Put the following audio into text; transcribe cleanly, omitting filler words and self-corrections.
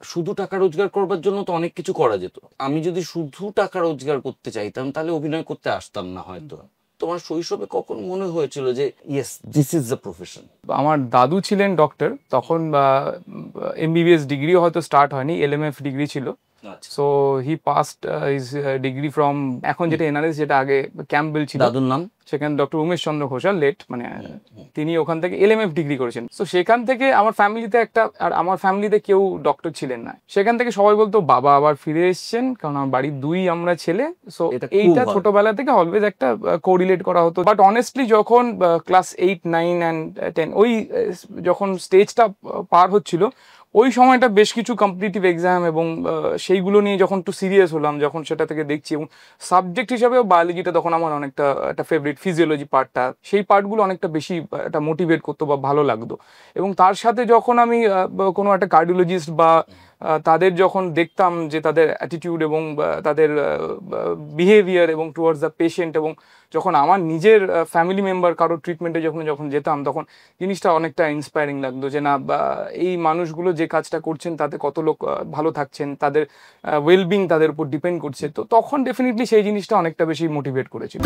শুধু টাকা রোজগার করবার জন্য তো অনেক কিছু করা যেত। আমি যদি শুধু টাকা রোজগার করতে চাইতাম তাহলে অভিনয় করতে আসতাম না হয়তো। তোমার শৈশবে কখন মনে হয়েছিল যে yes this is the profession? আমার দাদু ছিলেন ডক্টর, তখন এমবিবিএস ডিগ্রিও হয়তো স্টার্ট হয়নি, এলএমএফ ডিগ্রি ছিল। আচ্ছা। So he past his degree from, এখন যেটা এনআরএস, যেটা আগে ক্যাম্পবেল ছিল, দাদুর নাম? সেখানে ডক্টর উমেশ চন্দ্র ঘোষাল, লেট, মানে তিনি ওখান থেকে এলএমএফ ডিগ্রি করেছেন। তো সেখান থেকে আমার ফ্যামিলিতে আর আমার ফ্যামিলিতে কেউ ডক্টর ছিলেন না। সেখান থেকে সবাই বলতো বাবা আবার ফিরে এসছেন, কারণ আমার বাড়ির দুই আমরা ছেলে। সো এটা খুব এইটা ভালো। ছোটবেলা থেকে অলওয়েজ একটা কোরিলেট করা হতো। বাট অনেস্টলি যখন ক্লাস 8, 9 অ্যান্ড 10 ওই যখন স্টেজটা পার হচ্ছিল, ওই সময়টা বেশ কিছু কম্পিটিটিভ এক্সাম এবং সেইগুলো নিয়ে যখন একটু সিরিয়াস হলাম, যখন সেটা থেকে দেখছি, এবং সাবজেক্ট হিসাবেও বায়োলজিটা তখন আমার অনেকটা একটা ফেভারিট, ফিজিওলজি পার্টটা, সেই পার্টগুলো অনেকটা বেশি একটা মোটিভেট করতো বা ভালো লাগতো। এবং তার সাথে যখন আমি কোনো একটা কার্ডিওলজিস্ট বা তাদের যখন দেখতাম যে তাদের অ্যাটিটিউড এবং তাদের বিহেভিয়ার এবং টুয়ার্ডস দ্য পেশেন্ট, এবং যখন আমার নিজের ফ্যামিলি মেম্বার কারোর ট্রিটমেন্টে যখন যখন যেতাম, তখন জিনিসটা অনেকটা ইন্সপায়ারিং লাগতো যে না, এই মানুষগুলো যে কাজটা করছেন তাতে কত লোক ভালো থাকছেন, তাদের ওয়েলবিং তাদের উপর ডিপেন্ড করছে। তো তখন ডেফিনেটলি সেই জিনিসটা অনেকটা বেশি মোটিভেট করেছিল।